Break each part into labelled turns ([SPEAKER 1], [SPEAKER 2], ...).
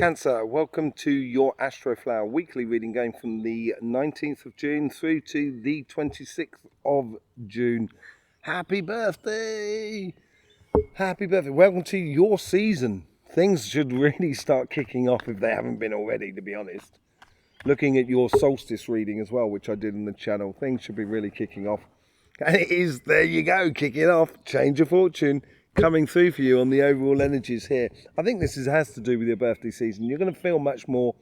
[SPEAKER 1] Cancer, welcome to your Astroflower weekly reading going from the 19th of June through to the 26th of June. Happy birthday! Happy birthday. Welcome to your season. Things should really start kicking off if they haven't been already, to be honest. Looking at your solstice reading as well, which I did on the channel, things should be really kicking off. And it is, there you go, kicking off. Change of fortune coming through for you on the overall energies here. I think this has to do with your birthday season. You're going to feel much more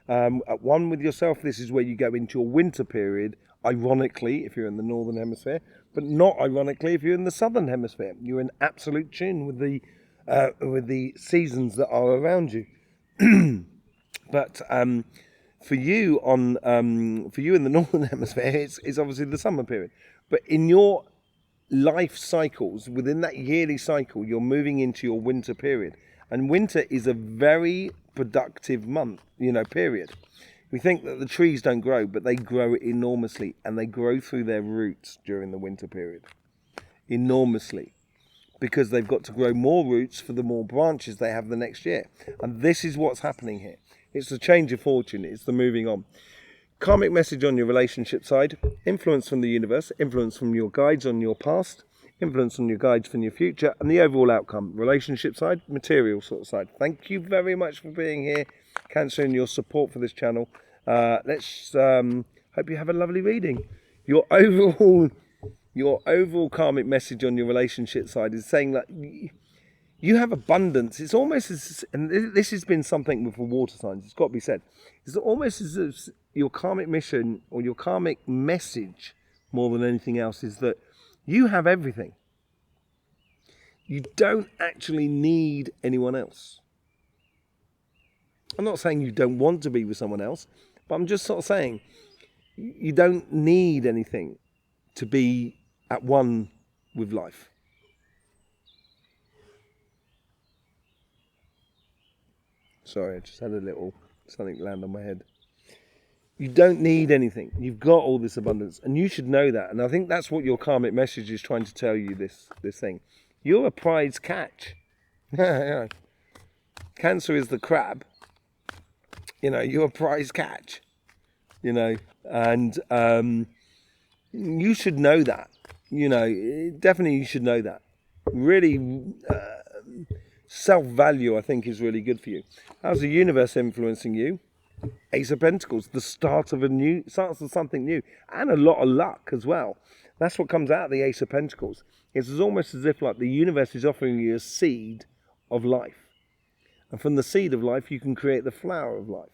[SPEAKER 1] at one with yourself. This is where you go into your winter period, ironically, if you're in the northern hemisphere, but not ironically if you're in the southern hemisphere. You're in absolute tune with the seasons that are around you. But for you in the northern hemisphere, it's obviously the summer period. But in your life cycles, within that yearly cycle, you're moving into your winter period, and winter is a very productive period. We think that the trees don't grow, but they grow enormously, and they grow through their roots during the winter period enormously, because they've got to grow more roots for the more branches they have the next year. And this is what's happening here. It's the change of fortune, it's the moving on. Karmic message on your relationship side, influence from the universe, influence from your guides on your past, influence on your guides from your future, and the overall outcome. Relationship side, material sort of side. Thank you very much for being here, Cancer, and your support for this channel. Let's hope you have a lovely reading. Your overall karmic message on your relationship side is saying that you have abundance. It's almost as, and this has been something with the water signs, it's got to be said, it's almost as if your karmic mission or your karmic message, more than anything else, is that you have everything. You don't actually need anyone else. I'm not saying you don't want to be with someone else, but I'm just sort of saying you don't need anything to be at one with life. Sorry, I just had a little something land on my head. You don't need anything. You've got all this abundance, and you should know that. And I think that's what your karmic message is trying to tell you, this thing. You're a prize catch. Cancer is the crab. You're a prize catch. And you should know that. Definitely you should know that. Really, self-value, I think, is really good for you. How's the universe influencing you? Ace of Pentacles, the start of something new, and a lot of luck as well. That's what comes out of the Ace of Pentacles. It's almost as if like the universe is offering you a seed of life, and from the seed of life you can create the flower of life.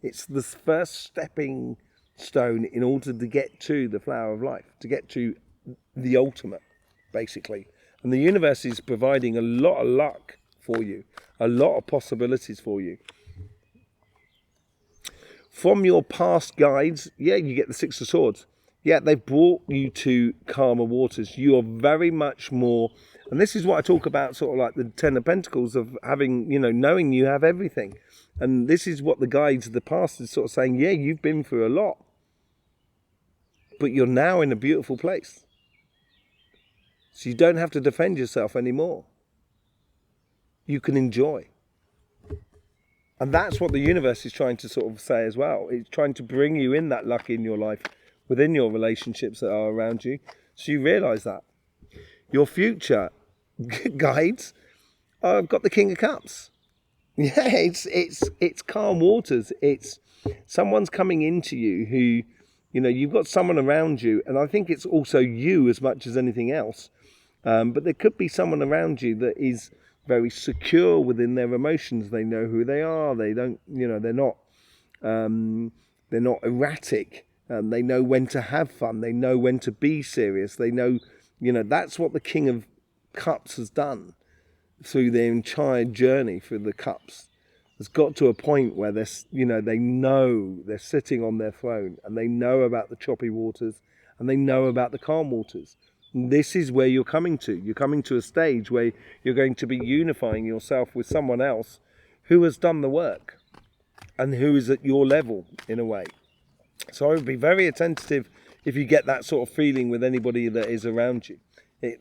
[SPEAKER 1] It's the first stepping stone in order to get to the flower of life, to get to the ultimate, basically. And the universe is providing a lot of luck for you, a lot of possibilities for you. From your past guides, you get the Six of Swords. They've brought you to calmer waters. You are very much more, and this is what I talk about, sort of like the Ten of Pentacles, of having, knowing you have everything. And this is what the guides of the past is sort of saying, you've been through a lot, but you're now in a beautiful place. So you don't have to defend yourself anymore. You can enjoy. And that's what the universe is trying to sort of say as well. It's trying to bring you in that luck in your life, within your relationships that are around you, so you realise that. Your future guides have got the King of Cups. It's calm waters. It's someone's coming into you who, you've got someone around you, and I think it's also you as much as anything else. But there could be someone around you that is very secure within their emotions. They know who they are. They don't, they're not erratic. They know when to have fun. They know when to be serious. They know, that's what the King of Cups has done through their entire journey through the cups. It's got to a point where they know they're sitting on their throne, and they know about the choppy waters, and they know about the calm waters. This is where you're coming to. You're coming to a stage where you're going to be unifying yourself with someone else who has done the work and who is at your level in a way. So I would be very attentive if you get that sort of feeling with anybody that is around you.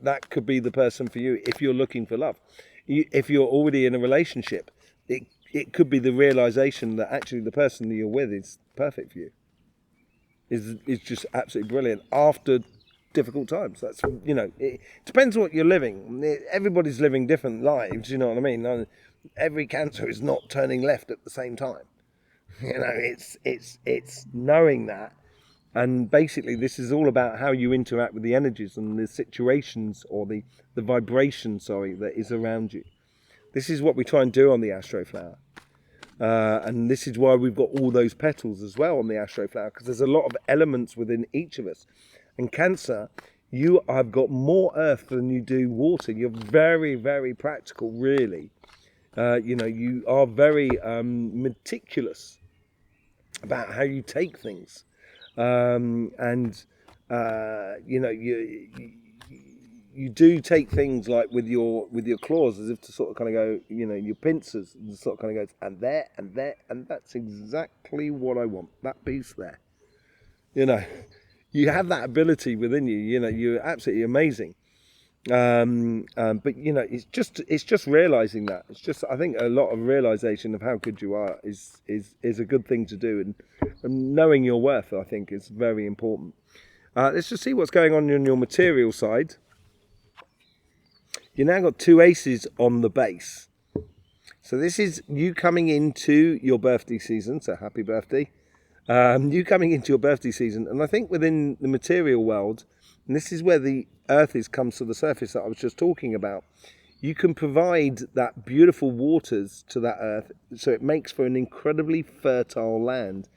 [SPEAKER 1] That could be the person for you if you're looking for love. If you're already in a relationship, it could be the realization that actually the person that you're with is perfect for you. Is just absolutely brilliant after difficult times. That's, you know, it depends on what you're living. Everybody's living different lives, you know what I mean? Every cancer is not turning left at the same time. You know, it's knowing that. And basically this is all about how you interact with the energies and the situations, or the vibration, sorry, that is around you. This is what we try and do on the Astroflower. And this is why we've got all those petals as well on the Astroflower, because there's a lot of elements within each of us. And Cancer, you have got more earth than you do water. You're very, very practical, really. You know, you are very meticulous about how you take things. You know, you do take things like with your claws, as if to sort of kind of go, you know, your pincers, and sort of kind of goes, and there, and there, and that's exactly what I want, that piece there. You know, you have that ability within you. You know, you're absolutely amazing. But you know, it's just realizing that. It's just, I think, a lot of realization of how good you are is a good thing to do, and knowing your worth, I think, is very important. Let's just see what's going on your material side. You now got 2 aces on the base. So this is you coming into your birthday season. So happy birthday. You coming into your birthday season. And I think within the material world, and this is where the earth comes to the surface that I was just talking about, you can provide that beautiful waters to that earth. So it makes for an incredibly fertile land.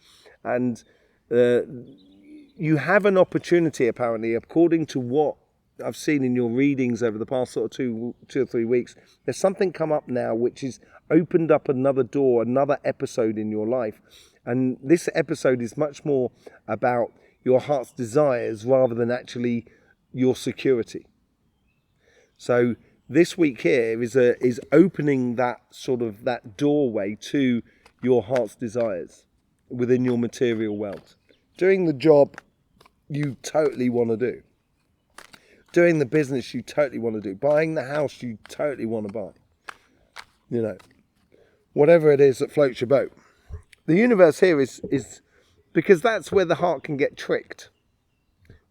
[SPEAKER 1] And you have an opportunity, apparently, according to what I've seen in your readings over the past sort of two or 3 weeks, there's something come up now which has opened up another door, another episode in your life. And this episode is much more about your heart's desires rather than actually your security. So this week here is opening that sort of that doorway to your heart's desires within your material world. Doing the job you totally want to do. Doing the business you totally want to do. Buying the house you totally want to buy. You know, whatever it is that floats your boat. The universe here is because that's where the heart can get tricked.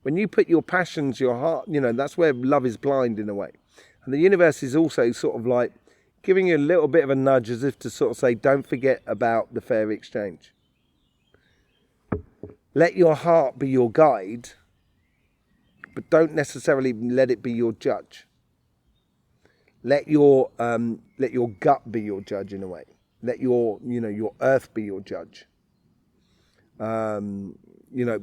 [SPEAKER 1] When you put your passions, your heart, you know, that's where love is blind in a way. And the universe is also sort of like giving you a little bit of a nudge, as if to sort of say, don't forget about the fair exchange. Let your heart be your guide, but don't necessarily let it be your judge. Let your gut be your judge in a way. Let your earth be your judge. You know,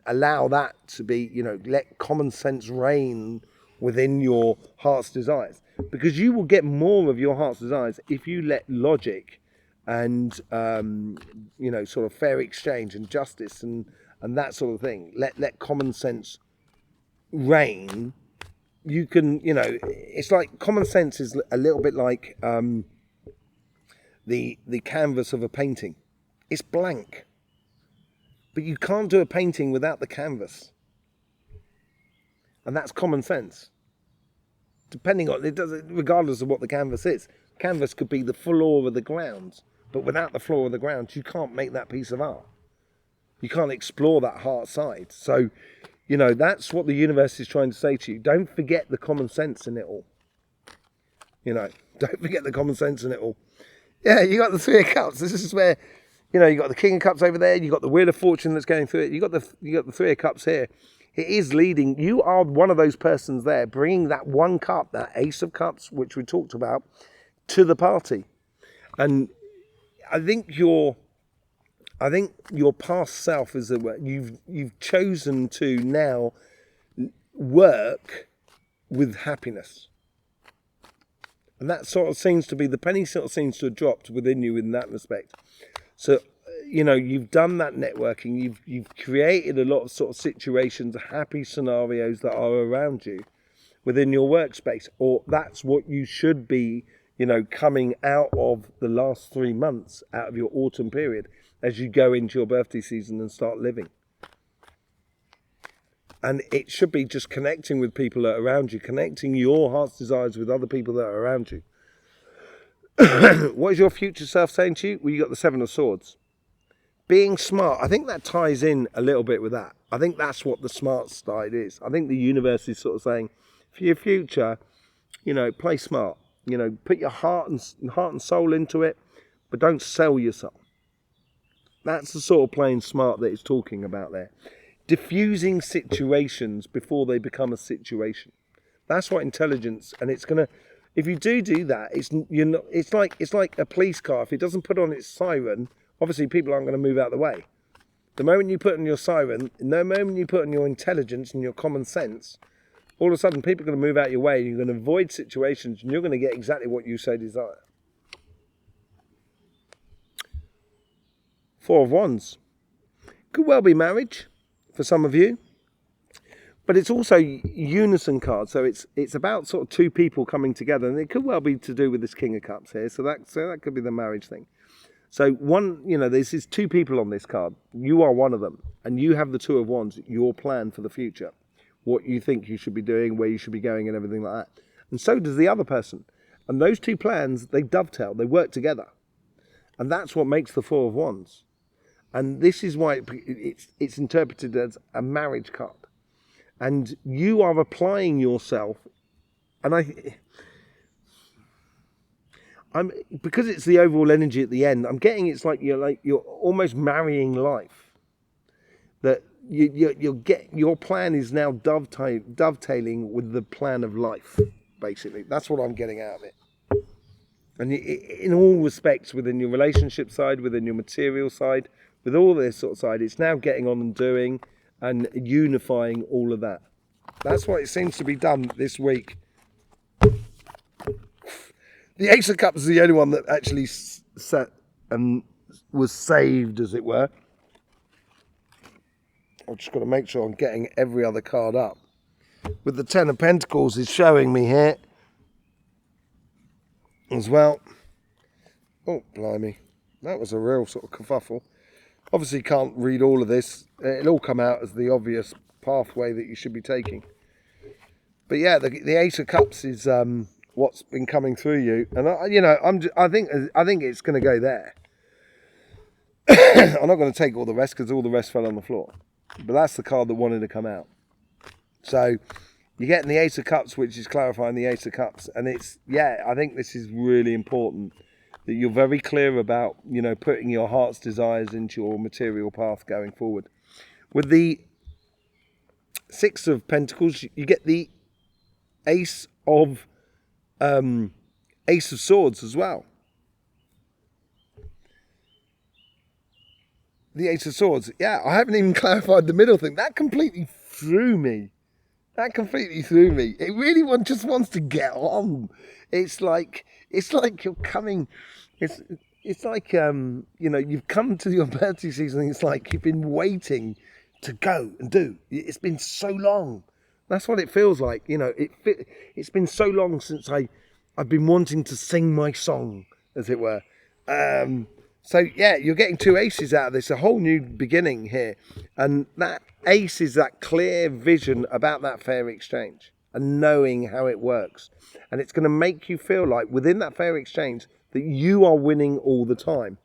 [SPEAKER 1] allow that to be, you know, let common sense reign within your heart's desires, because you will get more of your heart's desires if you let logic and you know, sort of fair exchange and justice and that sort of thing. Let common sense reign. You can, you know, it's like common sense is a little bit like the canvas of a painting. It's blank, but you can't do a painting without the canvas, and that's common sense. Depending on it, regardless of what the canvas is. Canvas could be the floor of the ground, but without the floor of the ground, you can't make that piece of art. You can't explore that heart side. So, you know, that's what the universe is trying to say to you. Don't forget the common sense in it all. You know, don't forget the common sense in it all. Yeah, you got the 3 of Cups. This is where, you know, you got the King of Cups over there. You got the Wheel of Fortune that's going through it. You got the 3 of Cups here. It is leading. You are one of those persons there, bringing that 1 cup, that Ace of Cups, which we talked about, to the party. And I think your past self is you've chosen to now work with happiness. And that sort of seems to be, the penny sort of seems to have dropped within you in that respect. So, you know, you've done that networking, you've created a lot of sort of situations, happy scenarios that are around you within your workspace, or that's what you should be, you know, coming out of the last 3 months, out of your autumn period, as you go into your birthday season and start living. And it should be just connecting with people that are around you, connecting your heart's desires with other people that are around you. What is your future self saying to you? Well, you got the Seven of Swords. Being smart, I think that ties in a little bit with that. I think that's what the smart side is. I think the universe is sort of saying, for your future, you know, play smart. You know, put your heart and soul into it, but don't sell your soul. That's the sort of playing smart that it's talking about there. Diffusing situations before they become a situation. That's what intelligence, and it's gonna. If you do that, it's like a police car. If it doesn't put on its siren, obviously people aren't going to move out of the way. The moment you put on your siren, the moment you put on your intelligence and your common sense, all of a sudden people are going to move out your way. You're going to avoid situations, and you're going to get exactly what you so desire. Four of Wands. Could well be marriage for some of you. But it's also unison card, so it's about sort of two people coming together, and it could well be to do with this King of Cups here. So that could be the marriage thing. So one, you know, this is two people on this card. You are one of them, and you have the Two of Wands, your plan for the future, what you think you should be doing, where you should be going, and everything like that. And so does the other person. And those two plans, they dovetail, they work together, and that's what makes the Four of Wands. And this is why it's interpreted as a marriage card. And you are applying yourself, and I'm because it's the overall energy at the end. I'm getting it's like you're almost marrying life. That your plan is now dovetailing with the plan of life. Basically, that's what I'm getting out of it. And in all respects, within your relationship side, within your material side, with all this sort of side, it's now getting on and doing. And unifying all of that. That's what it seems to be done this week. The Ace of Cups is the only one that actually was saved, as it were. I've just got to make sure I'm getting every other card up. With the Ten of Pentacles is showing me here as well. Oh, blimey. That was a real sort of kerfuffle. Obviously can't read all of this. It'll all come out as the obvious pathway that you should be taking. But yeah, the Ace of Cups is what's been coming through you, and I think it's going to go there. I'm not going to take all the rest because all the rest fell on the floor. But that's the card that wanted to come out. So you're getting the Ace of Cups, which is clarifying the Ace of Cups, and I think this is really important. That you're very clear about, you know, putting your heart's desires into your material path going forward. With the Six of Pentacles, you get the Ace of Swords as well. The Ace of Swords. Yeah, I haven't even clarified the middle thing. That completely threw me. It really just wants to get on. It's like you're coming. It's like you've come to your birthday season. And it's like you've been waiting to go and do. It's been so long. That's what it feels like. You know, it's been so long since I've been wanting to sing my song, as it were. So yeah, you're getting two aces out of this, a whole new beginning here, and that ace is that clear vision about that fair exchange and knowing how it works, and it's going to make you feel like within that fair exchange that you are winning all the time.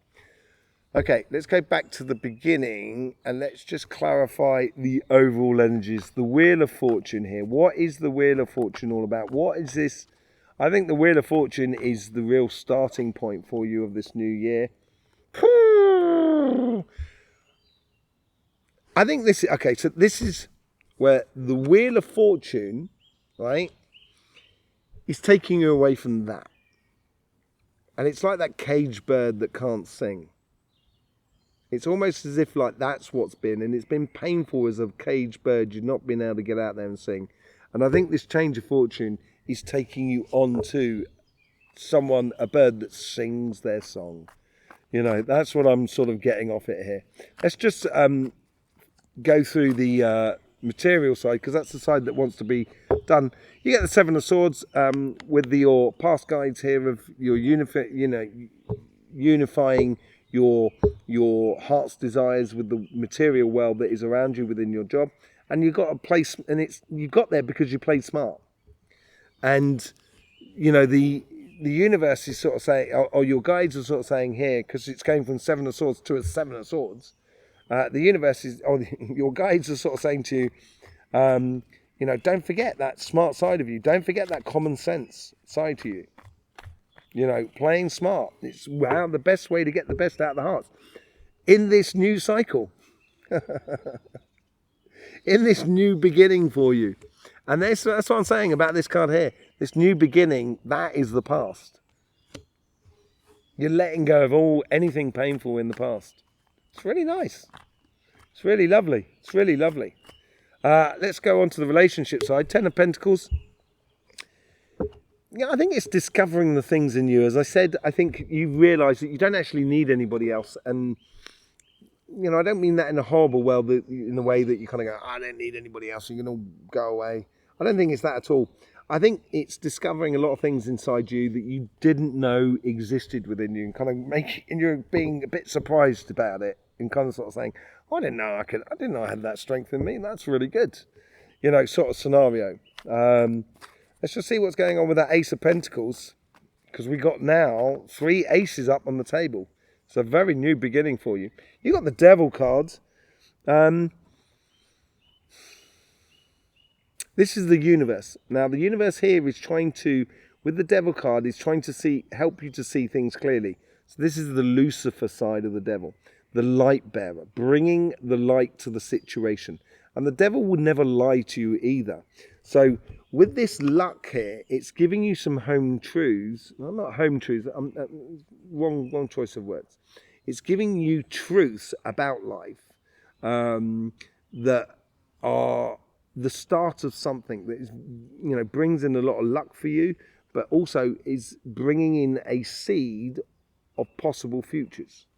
[SPEAKER 1] Okay, let's go back to the beginning and let's just clarify the overall energies. The Wheel of Fortune here. What is the Wheel of Fortune all about? What is this? I think the Wheel of Fortune is the real starting point for you of this new year. I think this is, okay, so this is where the Wheel of Fortune, right, is taking you away from that. And it's like that caged bird that can't sing. It's almost as if like that's what's been, and it's been painful as a caged bird. You've not been able to get out there and sing. And I think this change of fortune is taking you on to a bird that sings their song. You know, that's what I'm sort of getting off it here. Let's just go through the material side, because that's the side that wants to be done. You get the Seven of Swords with your past guides here of your unifying your heart's desires with the material world that is around you within your job. And you've got a place, and you got there because you played smart. And you know, the the universe is sort of saying, or your guides are sort of saying here, because it's going from Seven of Swords to a Seven of Swords, the universe is, or your guides are sort of saying to you, you know, don't forget that smart side of you. Don't forget that common sense side to you. You know, playing smart. It's the best way to get the best out of the hearts. In this new cycle. In this new beginning for you. And that's what I'm saying about this card here. This new beginning, that is the past. You're letting go of anything painful in the past. It's really nice. It's really lovely. It's really lovely. Let's go on to the relationship side. Ten of Pentacles. Yeah, I think it's discovering the things in you. As I said, I think you realise that you don't actually need anybody else. And, you know, I don't mean that in a horrible way, in the way that you kind of go, I don't need anybody else, you're going to go away. I don't think it's that at all. I think it's discovering a lot of things inside you that you didn't know existed within you, and kind of and you're being a bit surprised about it, and kind of sort of saying, I didn't know I had that strength in me. That's really good. You know, sort of scenario. Let's just see what's going on with that Ace of Pentacles, because we got now 3 aces up on the table. It's a very new beginning for you. You got the Devil cards. This is the universe. Now, the universe here is trying to, with the Devil card, is trying to help you to see things clearly. So this is the Lucifer side of the Devil, the light bearer, bringing the light to the situation. And the Devil would never lie to you either. So with this luck here, it's giving you some home truths. Well, not home truths. Wrong choice of words. It's giving you truths about life that are the start of something that is, you know, brings in a lot of luck for you, but also is bringing in a seed of possible futures.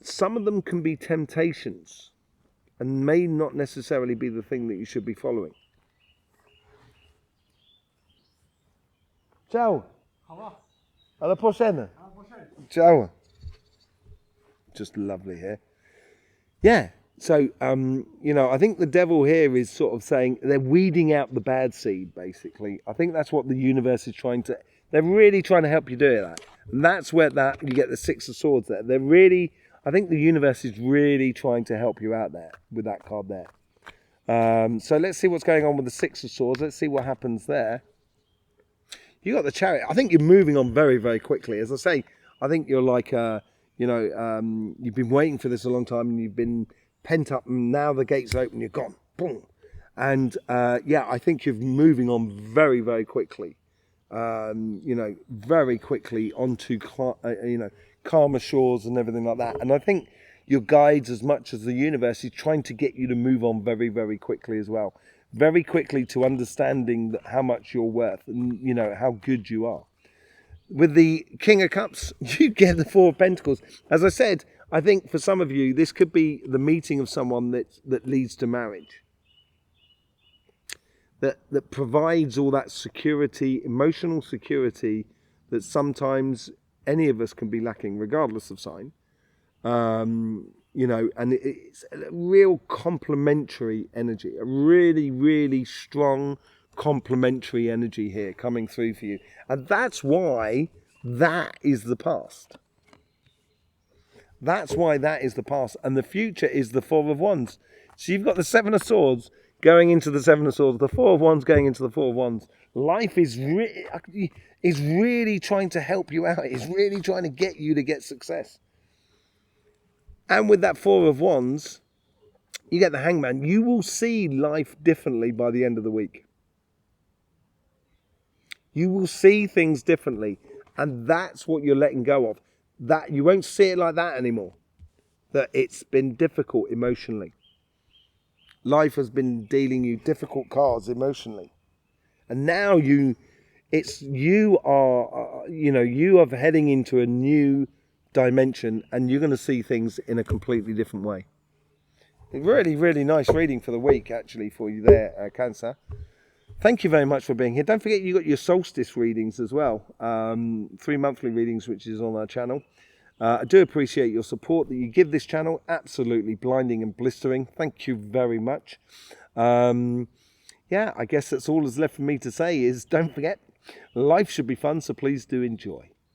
[SPEAKER 1] Some of them can be temptations and may not necessarily be the thing that you should be following. Ciao. Alla prossima. Ciao. Just lovely here. Yeah. So, you know, I think the Devil here is sort of saying they're weeding out the bad seed, basically. I think that's what the universe is they're really trying to help you do that. And that's where you get the Six of Swords there. I think the universe is really trying to help you out there with that card there. So let's see what's going on with the Six of Swords. Let's see what happens there. You got the Chariot. I think you're moving on very, very quickly. As I say, I think you're like, you know, you've been waiting for this a long time, and you've been pent up, and now the gates open, you're gone. Boom. And yeah, I think you're moving on very, very quickly. You know, very quickly onto, you know, calmer shores and everything like that. And I think your guides, as much as the universe, is trying to get you to move on very, very quickly as well. Very quickly to understanding how much you're worth and, you know, how good you are. With the King of Cups, you get the Four of Pentacles. As I said, I think for some of you, this could be the meeting of someone that leads to marriage. That provides all that security, emotional security, that sometimes any of us can be lacking, regardless of sign. You know, and it's a real complementary energy, a really, really strong complementary energy here coming through for you. And that's why that is the past. That's why that is the past. And the future is the Four of Wands. So you've got the Seven of Swords going into the Seven of Swords, the Four of Wands going into the Four of Wands. Life is really trying to help you out. It's really trying to get you to get success. And with that Four of Wands, you get the Hangman. You will see life differently by the end of the week. You will see things differently. And that's what you're letting go of. That you won't see it like that anymore. That it's been difficult emotionally. Life has been dealing you difficult cards emotionally. And now you are heading into a new dimension, and you're going to see things in a completely different way. Really, really nice reading for the week, actually, for you there, Cancer. Thank you very much for being here. Don't forget you got your solstice readings as well. 3 monthly readings, which is on our channel. I do appreciate your support that you give this channel. Absolutely blinding and blistering. Thank you very much. yeah, I guess that's all that's left for me to say is don't forget, life should be fun, so please do enjoy.